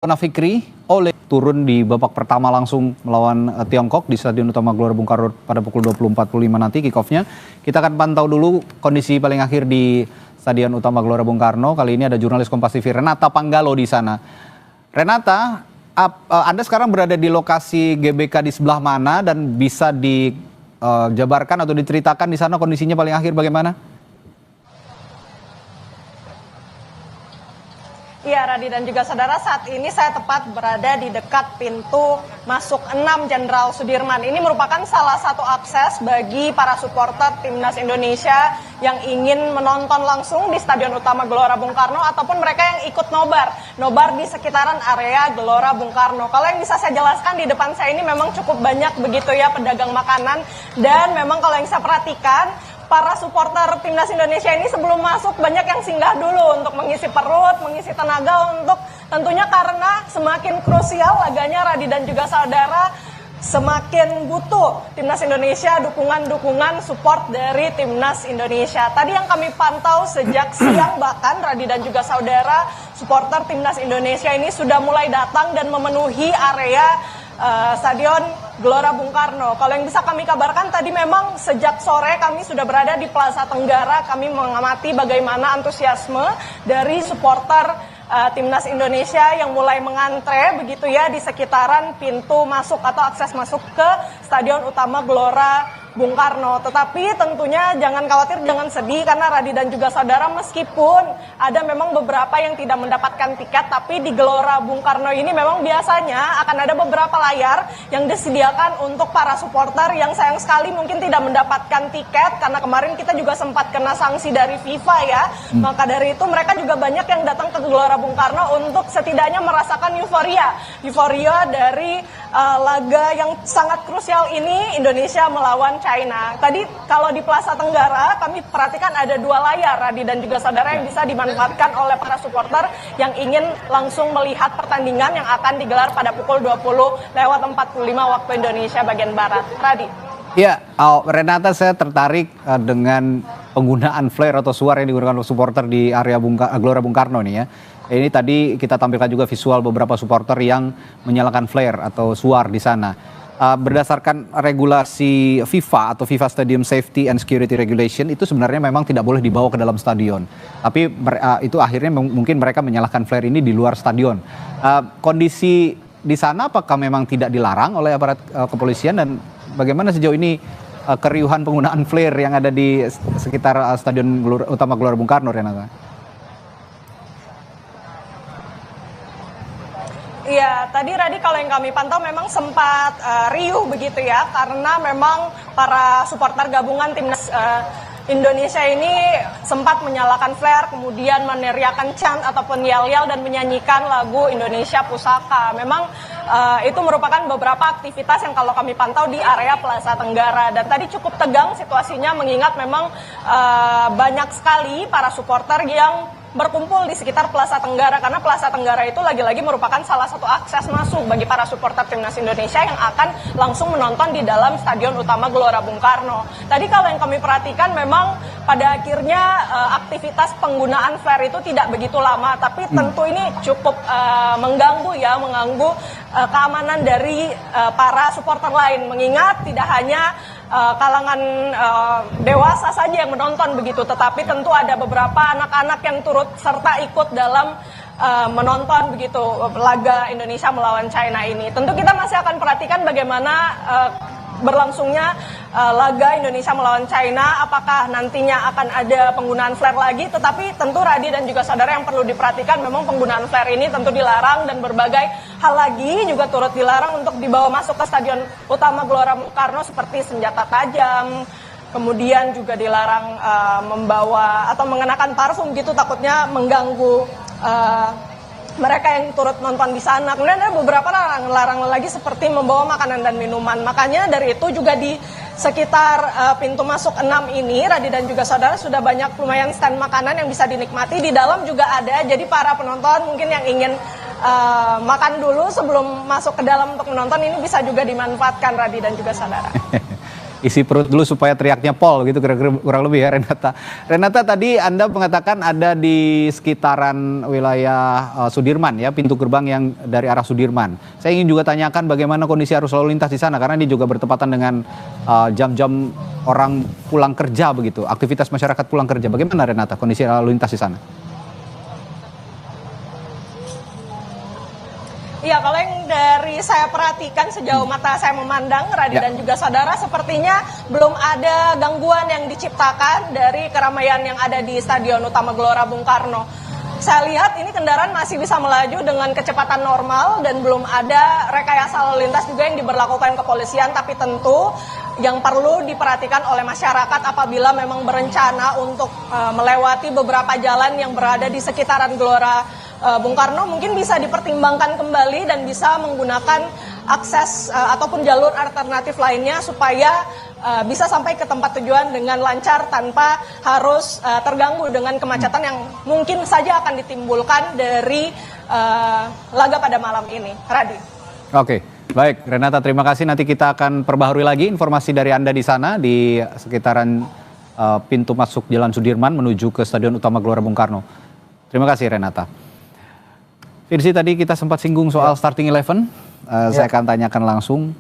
Fikri oleh turun di babak pertama langsung melawan Tiongkok di Stadion Utama Gelora Bung Karno pada pukul 20.45 nanti kick-off-nya. Kita akan pantau dulu kondisi paling akhir di Stadion Utama Gelora Bung Karno. Kali ini ada jurnalis Kompas TV Renata Panggalo di sana. Renata, Anda sekarang berada di lokasi GBK di sebelah mana dan bisa dijabarkan atau diceritakan di sana kondisinya paling akhir bagaimana? Iya, Radi dan juga saudara, saat ini saya tepat berada di dekat pintu masuk 6 Jenderal Sudirman. Ini merupakan salah satu akses bagi para supporter Timnas Indonesia yang ingin menonton langsung di Stadion Utama Gelora Bung Karno ataupun mereka yang ikut nobar di sekitaran area Gelora Bung Karno. Kalau yang bisa saya jelaskan di depan saya ini memang cukup banyak begitu ya pedagang makanan, dan memang kalau yang saya perhatikan para supporter Timnas Indonesia ini sebelum masuk banyak yang singgah dulu untuk mengisi perut, mengisi tenaga untuk tentunya karena semakin krusial laganya, Radi dan juga saudara, semakin butuh Timnas Indonesia dukungan-dukungan support dari Timnas Indonesia. Tadi yang kami pantau sejak siang bahkan, Radi dan juga saudara, supporter Timnas Indonesia ini sudah mulai datang dan memenuhi area Stadion Gelora Bung Karno. Kalau yang bisa kami kabarkan tadi memang sejak sore kami sudah berada di Plaza Tenggara. Kami mengamati bagaimana antusiasme dari supporter Timnas Indonesia yang mulai mengantre begitu ya di sekitaran pintu masuk atau akses masuk ke Stadion Utama Gelora Bung Karno. Tetapi tentunya jangan khawatir, jangan sedih karena Radi dan juga saudara, meskipun ada memang beberapa yang tidak mendapatkan tiket, tapi di Gelora Bung Karno ini memang biasanya akan ada beberapa layar yang disediakan untuk para supporter yang sayang sekali mungkin tidak mendapatkan tiket karena kemarin kita juga sempat kena sanksi dari FIFA ya. Maka dari itu mereka juga banyak yang datang ke Gelora Bung Karno untuk setidaknya merasakan euforia dari laga yang sangat krusial ini, Indonesia melawan China. Tadi kalau di Plaza Tenggara kami perhatikan ada 2 layar, Radi dan juga saudara, yang bisa dimanfaatkan oleh para supporter yang ingin langsung melihat pertandingan yang akan digelar pada pukul 20:45 waktu Indonesia bagian Barat. Radi. Ya, Renata, saya tertarik dengan penggunaan flare atau suara yang digunakan oleh supporter di area Gelora Bung Karno nih ya. Ini tadi kita tampilkan juga visual beberapa supporter yang menyalakan flare atau suar di sana. Berdasarkan regulasi FIFA atau FIFA Stadium Safety and Security Regulation, itu sebenarnya memang tidak boleh dibawa ke dalam stadion. Tapi itu akhirnya mungkin mereka menyalakan flare ini di luar stadion. Kondisi di sana apakah memang tidak dilarang oleh aparat kepolisian, dan bagaimana sejauh ini keriuhan penggunaan flare yang ada di sekitar Stadion Utama Gelora Bung Karno, Renata? Iya, tadi Radi kalau yang kami pantau memang sempat riuh begitu ya, karena memang para supporter gabungan Timnas Indonesia ini sempat menyalakan flare, kemudian meneriakan chant ataupun yel-yel dan menyanyikan lagu Indonesia Pusaka. Memang itu merupakan beberapa aktivitas yang kalau kami pantau di area Plaza Tenggara, dan tadi cukup tegang situasinya mengingat memang banyak sekali para supporter yang berkumpul di sekitar Plaza Tenggara, karena Plaza Tenggara itu lagi-lagi merupakan salah satu akses masuk bagi para supporter Timnas Indonesia yang akan langsung menonton di dalam Stadion Utama Gelora Bung Karno. Tadi kalau yang kami perhatikan memang pada akhirnya aktivitas penggunaan flare itu tidak begitu lama, tapi tentu ini cukup mengganggu keamanan dari para supporter lain, mengingat tidak hanya kalangan dewasa saja yang menonton begitu, tetapi tentu ada beberapa anak-anak yang turut serta ikut dalam menonton begitu laga Indonesia melawan China ini. Tentu kita masih akan perhatikan bagaimana berlangsungnya laga Indonesia melawan China, apakah nantinya akan ada penggunaan flare lagi. Tetapi tentu Radi dan juga saudara, yang perlu diperhatikan memang penggunaan flare ini tentu dilarang, dan berbagai hal lagi juga turut dilarang untuk dibawa masuk ke Stadion Utama Gelora Bung Karno, seperti senjata tajam, kemudian juga dilarang membawa atau mengenakan parfum gitu, takutnya mengganggu mereka yang turut nonton di sana. Kemudian ada beberapa larangan lagi seperti membawa makanan dan minuman. Makanya dari itu juga di sekitar pintu masuk 6 ini, Radi dan juga saudara, sudah banyak lumayan stand makanan yang bisa dinikmati. Di dalam juga ada, jadi para penonton mungkin yang ingin makan dulu sebelum masuk ke dalam untuk menonton, ini bisa juga dimanfaatkan, Radi dan juga saudara. isi perut dulu supaya teriaknya pol gitu kira-kira kurang lebih ya Renata. Renata tadi Anda mengatakan ada di sekitaran wilayah Sudirman ya, pintu gerbang yang dari arah Sudirman. Saya ingin juga tanyakan bagaimana kondisi arus lalu lintas di sana karena ini juga bertepatan dengan jam-jam orang pulang kerja begitu, aktivitas masyarakat pulang kerja. Bagaimana Renata kondisi lalu lintas di sana? Iya, kalau yang dari saya perhatikan sejauh mata saya memandang, Radi dan juga saudara, sepertinya belum ada gangguan yang diciptakan dari keramaian yang ada di Stadion Utama Gelora Bung Karno. Saya lihat ini kendaraan masih bisa melaju dengan kecepatan normal dan belum ada rekayasa lalu lintas juga yang diberlakukan kepolisian, tapi tentu yang perlu diperhatikan oleh masyarakat apabila memang berencana untuk melewati beberapa jalan yang berada di sekitaran Gelora Bung Karno mungkin bisa dipertimbangkan kembali dan bisa menggunakan akses ataupun jalur alternatif lainnya supaya bisa sampai ke tempat tujuan dengan lancar tanpa harus terganggu dengan kemacetan yang mungkin saja akan ditimbulkan dari laga pada malam ini. Radi. Oke, baik Renata, terima kasih. Nanti kita akan perbaharui lagi informasi dari Anda di sana di sekitaran pintu masuk Jalan Sudirman menuju ke Stadion Utama Gelora Bung Karno. Terima kasih Renata. Firzi, tadi kita sempat singgung soal starting 11. Saya akan tanyakan langsung.